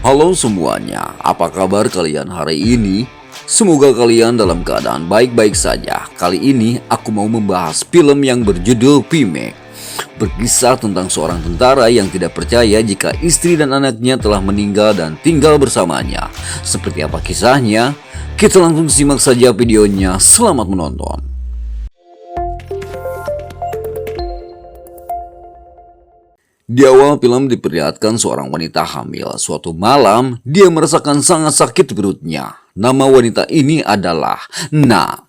Halo semuanya, apa kabar kalian hari ini? Semoga kalian dalam keadaan baik-baik saja. Kali ini aku mau membahas film yang berjudul P-Mac. Berkisah tentang seorang tentara yang tidak percaya jika istri dan anaknya telah meninggal dan tinggal bersamanya. Seperti apa kisahnya? Kita langsung simak saja videonya. Selamat menonton. Di awal film diperlihatkan seorang wanita hamil. Suatu malam, dia merasakan sangat sakit perutnya. Nama wanita ini adalah Na.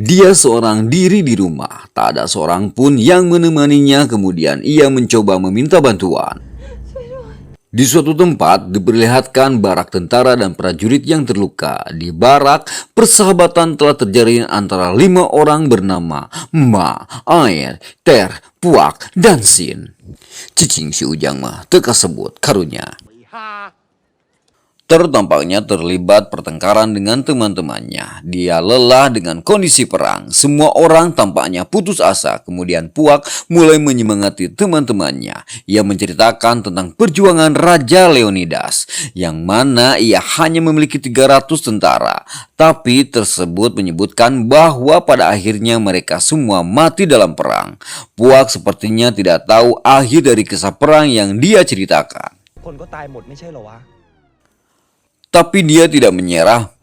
Dia seorang diri di rumah. Tak ada seorang pun yang menemaninya. Kemudian ia mencoba meminta bantuan. Di suatu tempat diperlihatkan barak tentara dan prajurit yang terluka. Di barak, persahabatan telah terjalin antara 5 orang bernama Ma, Air, Ter, Puak, dan Sin. Cicing si Ujang mah teka sebut karunya. Tampaknya terlibat pertengkaran dengan teman-temannya. Dia lelah dengan kondisi perang. Semua orang tampaknya putus asa. Kemudian Puak mulai menyemangati teman-temannya. Ia menceritakan tentang perjuangan Raja Leonidas, yang mana ia hanya memiliki 300 tentara. Tapi tersebut menyebutkan bahwa pada akhirnya mereka semua mati dalam perang. Puak sepertinya tidak tahu akhir dari kisah perang yang dia ceritakan. Tapi dia tidak menyerah,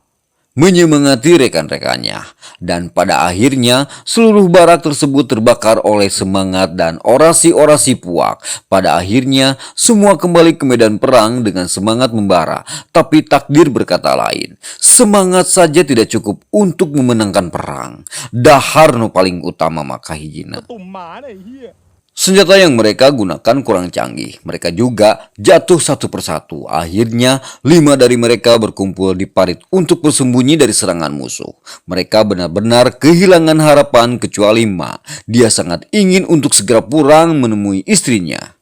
menyemangati rekan-rekannya. Dan pada akhirnya seluruh barak tersebut terbakar oleh semangat dan orasi-orasi Puak. Pada akhirnya semua kembali ke medan perang dengan semangat membara. Tapi takdir berkata lain. Semangat saja tidak cukup untuk memenangkan perang. Dahar no paling utama maka hijina. Senjata yang mereka gunakan kurang canggih. Mereka juga jatuh satu persatu. Akhirnya 5 dari mereka berkumpul di parit untuk bersembunyi dari serangan musuh. Mereka benar-benar kehilangan harapan kecuali Ma. Dia sangat ingin untuk segera pulang menemui istrinya.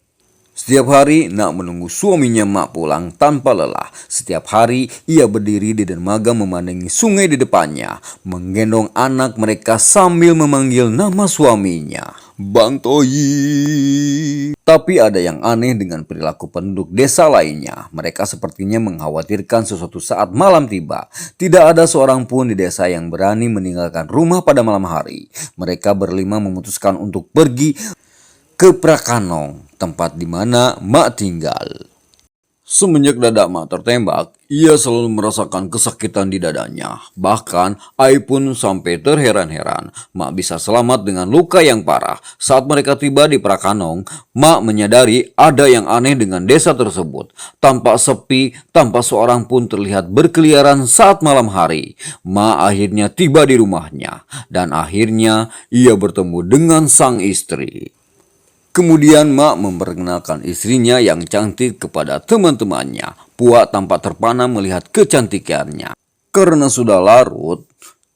Setiap hari Nak menunggu suaminya Mak pulang tanpa lelah. Setiap hari ia berdiri di dermaga memandangi sungai di depannya, menggendong anak mereka sambil memanggil nama suaminya, Bang Toyi. Tapi ada yang aneh dengan perilaku penduduk desa lainnya. Mereka sepertinya mengkhawatirkan sesuatu saat malam tiba. Tidak ada seorang pun di desa yang berani meninggalkan rumah pada malam hari. Mereka berlima memutuskan untuk pergi ke Prakanong, tempat di mana Mak tinggal. Semenjak dada Mak tertembak, ia selalu merasakan kesakitan di dadanya. Bahkan, Ai pun sampai terheran-heran Mak bisa selamat dengan luka yang parah. Saat mereka tiba di Prakanong, Mak menyadari ada yang aneh dengan desa tersebut. Tampak sepi, tanpa seorang pun terlihat berkeliaran saat malam hari. Mak akhirnya tiba di rumahnya, dan akhirnya ia bertemu dengan sang istri. Kemudian Mak memperkenalkan istrinya yang cantik kepada teman-temannya. Puak tampak terpana melihat kecantikannya. Karena sudah larut,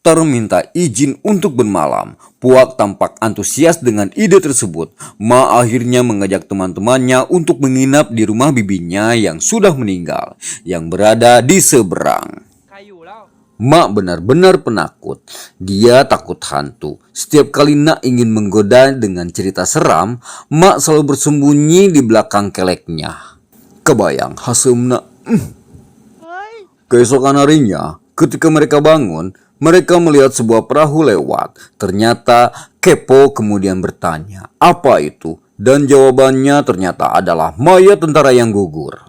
Ter minta izin untuk bermalam. Puak tampak antusias dengan ide tersebut. Mak akhirnya mengajak teman-temannya untuk menginap di rumah bibinya yang sudah meninggal, yang berada di seberang. Mak benar-benar penakut. Dia takut hantu. Setiap kali Nak ingin menggoda dengan cerita seram, Mak selalu bersembunyi di belakang keleknya. Kebayang hasem Nak. Keesokan harinya, ketika mereka bangun, mereka melihat sebuah perahu lewat. Ternyata Kepo kemudian bertanya, apa itu? Dan jawabannya ternyata adalah mayat tentara yang gugur.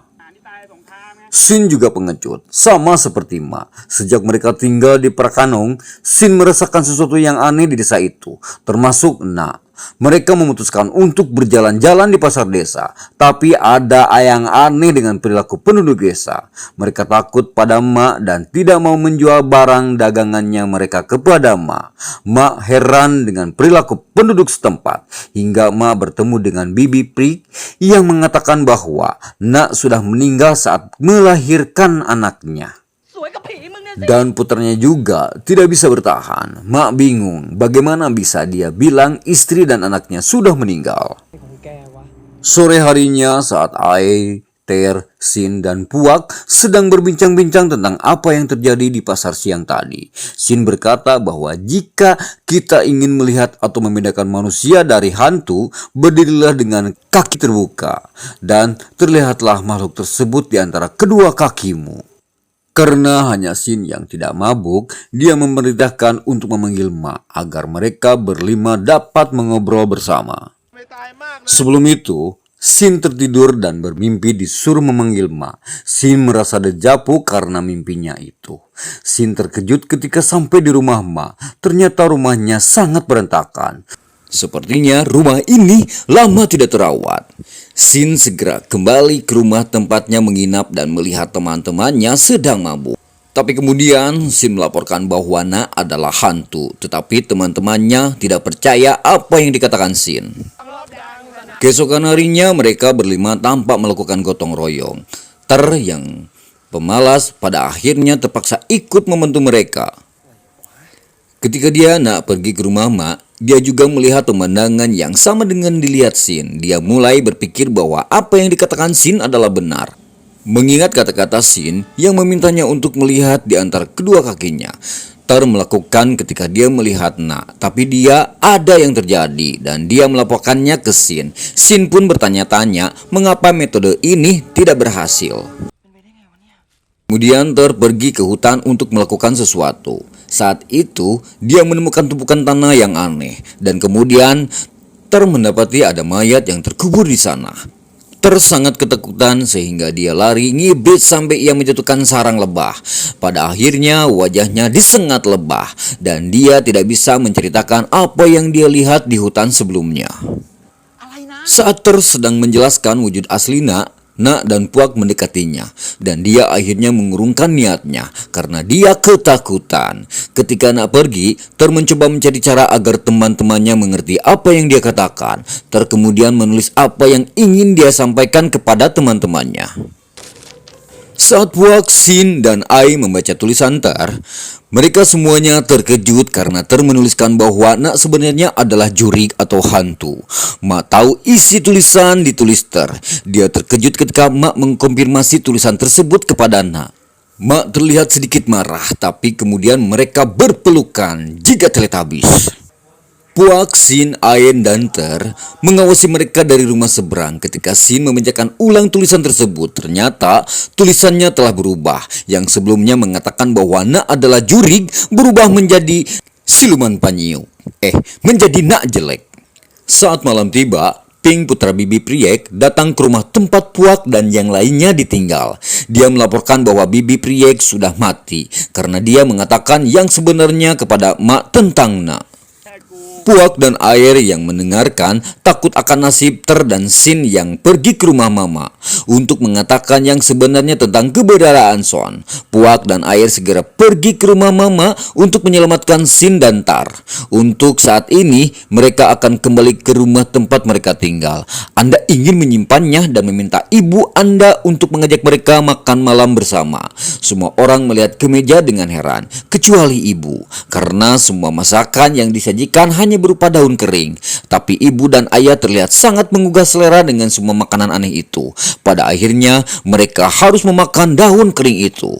Sin juga pengecut, sama seperti Ma. Sejak mereka tinggal di Prakanong, Sin merasakan sesuatu yang aneh di desa itu, termasuk Na. Mereka memutuskan untuk berjalan-jalan di pasar desa, tapi ada yang aneh dengan perilaku penduduk desa. Mereka takut pada Ma dan tidak mau menjual barang dagangannya mereka kepada Ma. Ma heran dengan perilaku penduduk setempat, hingga Ma bertemu dengan Bibi Prik yang mengatakan bahwa Nak sudah meninggal saat melahirkan anaknya. Dan putranya juga tidak bisa bertahan. Mak bingung bagaimana bisa dia bilang istri dan anaknya sudah meninggal. Sore harinya saat Ai, Ter, Sin, dan Puak sedang berbincang-bincang tentang apa yang terjadi di pasar siang tadi. Sin berkata bahwa jika kita ingin melihat atau membedakan manusia dari hantu, berdirilah dengan kaki terbuka, dan terlihatlah makhluk tersebut di antara kedua kakimu. Karena hanya Sin yang tidak mabuk, dia memerintahkan untuk memanggil Ma agar mereka berlima dapat mengobrol bersama. Sebelum itu, Sin tertidur dan bermimpi disuruh memanggil Ma. Sin merasa dejavu karena mimpinya itu. Sin terkejut ketika sampai di rumah Ma. Ternyata rumahnya sangat berantakan. Sepertinya rumah ini lama tidak terawat. Sin segera kembali ke rumah tempatnya menginap dan melihat teman-temannya sedang mabuk. Tapi kemudian Sin melaporkan bahwa Na adalah hantu. Tetapi teman-temannya tidak percaya apa yang dikatakan Sin. Keesokan harinya mereka berlima tampak melakukan gotong royong. Ter yang pemalas pada akhirnya terpaksa ikut membantu mereka. Ketika dia nak pergi ke rumah Ma, dia juga melihat pemandangan yang sama dengan dilihat Sin. Dia mulai berpikir bahwa apa yang dikatakan Sin adalah benar. Mengingat kata-kata Sin yang memintanya untuk melihat di antara kedua kakinya. Ter melakukan ketika dia melihat Na, tapi dia ada yang terjadi dan dia melaporkannya ke Sin. Sin pun bertanya-tanya mengapa metode ini tidak berhasil. Kemudian Ter pergi ke hutan untuk melakukan sesuatu. Saat itu dia menemukan tumpukan tanah yang aneh dan kemudian Ter mendapati ada mayat yang terkubur di sana. Ter sangat ketakutan sehingga dia lari ngibrit sampai ia menjatuhkan sarang lebah. Pada akhirnya wajahnya disengat lebah dan dia tidak bisa menceritakan apa yang dia lihat di hutan sebelumnya. Saat Ter sedang menjelaskan wujud asli Na dan Puak mendekatinya dan dia akhirnya mengurungkan niatnya karena dia ketakutan. Ketika Nak pergi, Ter mencoba mencari cara agar teman-temannya mengerti apa yang dia katakan. Ter kemudian menulis apa yang ingin dia sampaikan kepada teman-temannya. Saat Puak, Sin, dan Ai membaca tulisan Ter, mereka semuanya terkejut karena Ter menuliskan bahwa Nak sebenarnya adalah jurig atau hantu. Ma tahu isi tulisan ditulis Ter. Dia terkejut ketika Ma mengkonfirmasi tulisan tersebut kepada Nak. Ma terlihat sedikit marah, tapi kemudian mereka berpelukan jika Teletubbies. Puak, Sin, Ain, dan Ter mengawasi mereka dari rumah seberang. Ketika Sin membacakan ulang tulisan tersebut, ternyata tulisannya telah berubah. Yang sebelumnya mengatakan bahwa Na adalah jurig berubah menjadi siluman panyiu. Menjadi Na jelek. Saat malam tiba, Pink, putra Bibi Priek, datang ke rumah tempat Puak dan yang lainnya ditinggal. Dia melaporkan bahwa Bibi Priek sudah mati karena dia mengatakan yang sebenarnya kepada Mak tentang Na. Puak dan Air yang mendengarkan takut akan nasib Ter dan Sin yang pergi ke rumah Mama untuk mengatakan yang sebenarnya tentang keberadaan Son. Puak dan Air segera pergi ke rumah Mama untuk menyelamatkan Sin dan Tar. Untuk saat ini mereka akan kembali ke rumah tempat mereka tinggal. Anda ingin menyimpannya dan meminta ibu Anda untuk mengajak mereka makan malam bersama. Semua orang melihat ke meja dengan heran, kecuali ibu, karena semua masakan yang disajikan hanya berupa daun kering. Tapi ibu dan ayah terlihat sangat menggugah selera dengan semua makanan aneh itu. Pada akhirnya mereka harus memakan daun kering itu.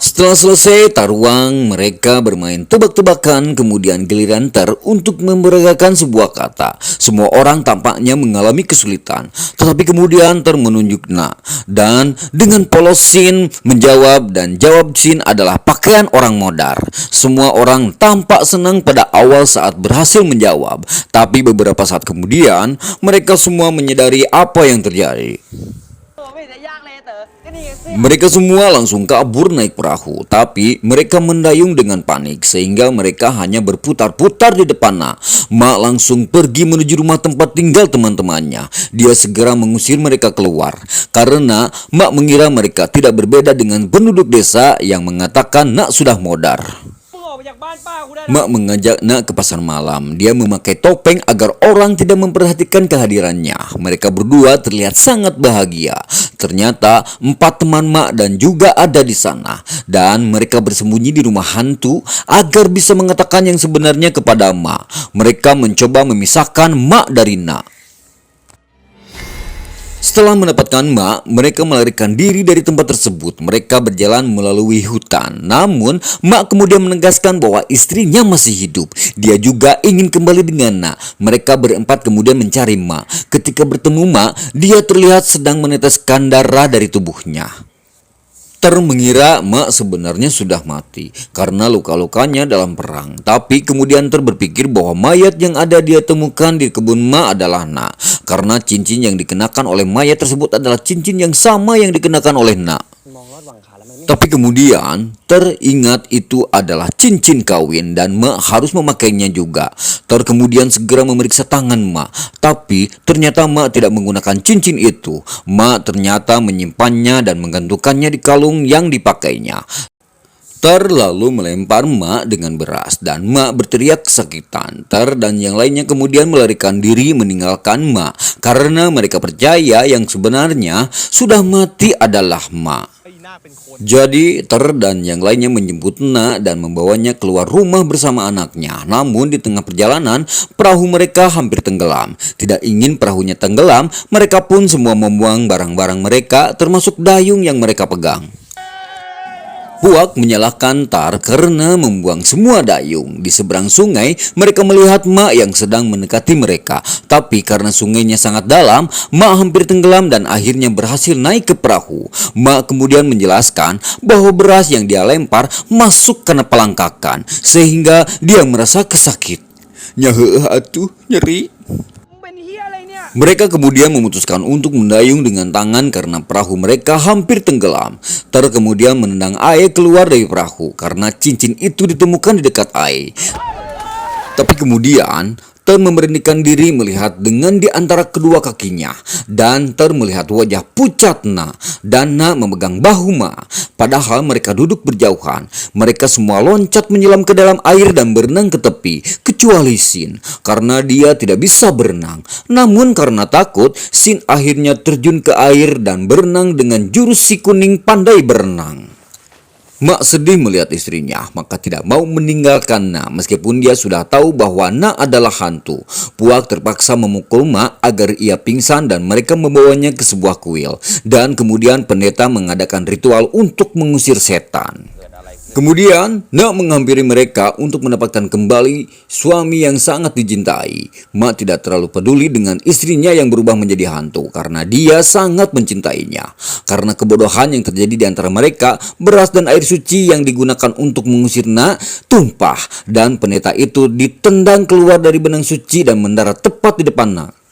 Setelah selesai taruang, mereka bermain tebak-tebakan, kemudian giliran Ter untuk memberagakan sebuah kata. Semua orang tampaknya mengalami kesulitan, tetapi kemudian Ter menunjuk Na, dan dengan polos Sin menjawab, dan jawab Sin adalah pakaian orang modar. Semua orang tampak senang pada awal saat berhasil menjawab, tapi beberapa saat kemudian mereka semua menyadari apa yang terjadi. Mereka semua langsung kabur naik perahu, tapi mereka mendayung dengan panik sehingga mereka hanya berputar-putar di depan Na. Ma langsung pergi menuju rumah tempat tinggal teman-temannya. Dia segera mengusir mereka keluar karena Ma mengira mereka tidak berbeda dengan penduduk desa yang mengatakan Na sudah modar. Mak mengajak Nak ke pasar malam. Dia memakai topeng agar orang tidak memperhatikan kehadirannya. Mereka berdua terlihat sangat bahagia. Ternyata 4 teman Mak dan juga ada di sana. Dan mereka bersembunyi di rumah hantu agar bisa mengatakan yang sebenarnya kepada Mak. Mereka mencoba memisahkan Mak dari Nak. Setelah mendapatkan mak, mereka melarikan diri dari tempat tersebut. Mereka berjalan melalui hutan. Namun, mak kemudian menegaskan bahwa istrinya masih hidup. Dia juga ingin kembali dengan nak. Mereka berempat kemudian mencari mak. Ketika bertemu mak, dia terlihat sedang meneteskan darah dari tubuhnya. Ter mengira mak sebenarnya sudah mati karena luka-lukanya dalam perang. Tapi kemudian Ter berpikir bahwa mayat yang ada dia temukan di kebun mak adalah nak. Karena cincin yang dikenakan oleh mayat tersebut adalah cincin yang sama yang dikenakan oleh nak. Tapi kemudian teringat itu adalah cincin kawin dan mak harus memakainya juga. Kemudian segera memeriksa tangan mak. Tapi ternyata mak tidak menggunakan cincin itu. Mak ternyata menyimpannya dan menggantungkannya di kalung yang dipakainya. Lalu melempar mak dengan beras dan mak berteriak kesakitan. Dan yang lainnya kemudian melarikan diri meninggalkan mak karena mereka percaya yang sebenarnya sudah mati adalah mak. Jadi dan yang lainnya menjemput nak dan membawanya keluar rumah bersama anaknya. Namun di tengah perjalanan perahu mereka hampir tenggelam. Tidak ingin perahunya tenggelam, mereka pun semua membuang barang-barang mereka termasuk dayung yang mereka pegang. Puak menyalahkan Tar karena membuang semua dayung. Di seberang sungai, mereka melihat mak yang sedang mendekati mereka. Tapi karena sungainya sangat dalam, mak hampir tenggelam dan akhirnya berhasil naik ke perahu. Mak kemudian menjelaskan bahwa beras yang dia lempar masuk karena pelangkakan, sehingga dia merasa kesakit. Nyah atuh nyeri. Mereka kemudian memutuskan untuk mendayung dengan tangan karena perahu mereka hampir tenggelam. Kemudian menendang air keluar dari perahu karena cincin itu ditemukan di dekat air. Tapi kemudian Ter memberanikan diri melihat dengan di antara kedua kakinya. Dan Ter melihat wajah pucat Na. Dan Na memegang bahu Ma. Padahal mereka duduk berjauhan. Mereka semua loncat menyelam ke dalam air dan berenang ke tepi. Kecuali Sin. Karena dia tidak bisa berenang. Namun karena takut, Sin akhirnya terjun ke air dan berenang dengan jurus si kuning pandai berenang. Mak sedih melihat istrinya, maka tidak mau meninggalkan Na meskipun dia sudah tahu bahwa Na adalah hantu. Puak terpaksa memukul Mak agar ia pingsan dan mereka membawanya ke sebuah kuil. Dan kemudian pendeta mengadakan ritual untuk mengusir setan. Kemudian, Nak menghampiri mereka untuk mendapatkan kembali suami yang sangat dicintai. Mak tidak terlalu peduli dengan istrinya yang berubah menjadi hantu karena dia sangat mencintainya. Karena kebodohan yang terjadi di antara mereka, beras dan air suci yang digunakan untuk mengusir Nak tumpah dan pendeta itu ditendang keluar dari benang suci dan mendarat tepat di depan Nak.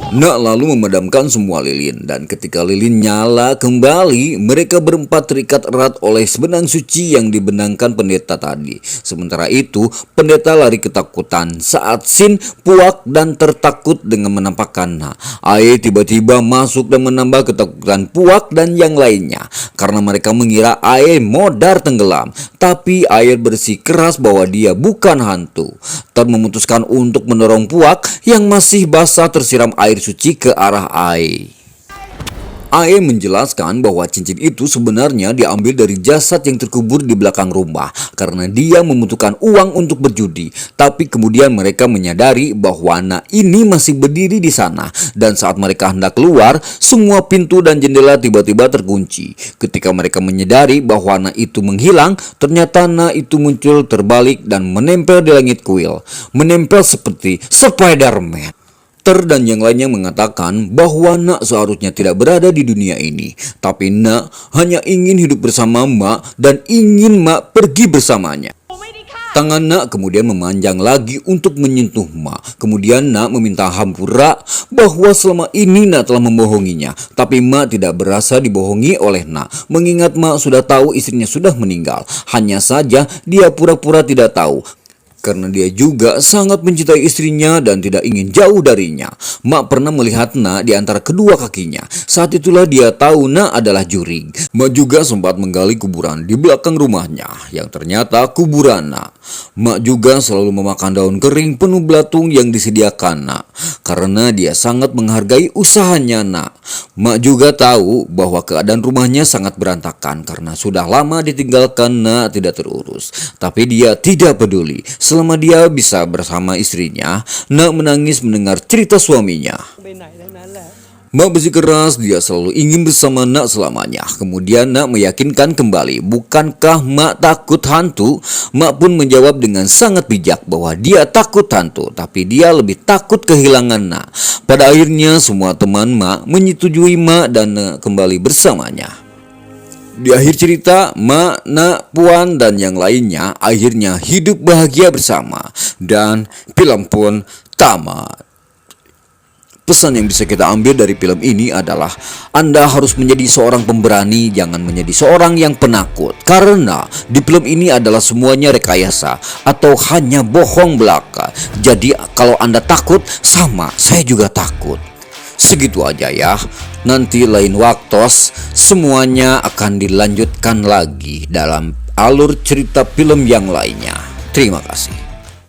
Nak lalu memadamkan semua lilin dan ketika lilin nyala kembali, mereka berempat terikat erat oleh benang suci yang dibenangkan pendeta tadi. Sementara itu, pendeta lari ketakutan saat Sin, Puak, dan tertakut dengan menampakkan Nak. Air tiba-tiba masuk dan menambah ketakutan Puak dan yang lainnya karena mereka mengira air modar tenggelam. Tapi air bersih keras bahwa dia bukan hantu. Ter memutuskan untuk mendorong Puak yang masih basah tersiram air suci ke arah Ai. Ai menjelaskan bahwa cincin itu sebenarnya diambil dari jasad yang terkubur di belakang rumah karena dia membutuhkan uang untuk berjudi. Tapi kemudian mereka menyadari bahwa anak ini masih berdiri di sana dan saat mereka hendak keluar, semua pintu dan jendela tiba-tiba terkunci. Ketika mereka menyadari bahwa anak itu menghilang, ternyata anak itu muncul terbalik dan menempel di langit kuil, menempel seperti Spider-Man. Dan yang lainnya mengatakan bahwa Nak seharusnya tidak berada di dunia ini. Tapi Nak hanya ingin hidup bersama Mak dan ingin Mak pergi bersamanya. Tangan Nak kemudian memanjang lagi untuk menyentuh Mak. Kemudian Nak meminta hampura bahwa selama ini Nak telah membohonginya. Tapi Mak tidak berasa dibohongi oleh Nak. Mengingat Mak sudah tahu istrinya sudah meninggal. Hanya saja dia pura-pura tidak tahu. Karena dia juga sangat mencintai istrinya dan tidak ingin jauh darinya. Mak pernah melihat Nak di antara kedua kakinya. Saat itulah dia tahu Nak adalah jurig. Mak juga sempat menggali kuburan di belakang rumahnya yang ternyata kuburan Nak. Mak juga selalu memakan daun kering penuh belatung yang disediakan Nak karena dia sangat menghargai usahanya Nak. Mak juga tahu bahwa keadaan rumahnya sangat berantakan karena sudah lama ditinggalkan Nak tidak terurus. Tapi dia tidak peduli. Selama dia bisa bersama istrinya, Nak menangis mendengar cerita suaminya. Mak bersikeras dia selalu ingin bersama Nak selamanya. Kemudian Nak meyakinkan kembali, bukankah Mak takut hantu? Mak pun menjawab dengan sangat bijak bahwa dia takut hantu, tapi dia lebih takut kehilangan Nak. Pada akhirnya semua teman Mak menyetujui Mak dan Nak kembali bersamanya. Di akhir cerita, Mak, Nak, Puan, dan yang lainnya akhirnya hidup bahagia bersama. Dan film pun tamat. Pesan yang bisa kita ambil dari film ini adalah Anda harus menjadi seorang pemberani, jangan menjadi seorang yang penakut. Karena di film ini adalah semuanya rekayasa atau hanya bohong belaka. Jadi kalau Anda takut, sama saya juga takut. Segitu aja ya. Nanti lain waktu semuanya akan dilanjutkan lagi dalam alur cerita film yang lainnya. Terima kasih.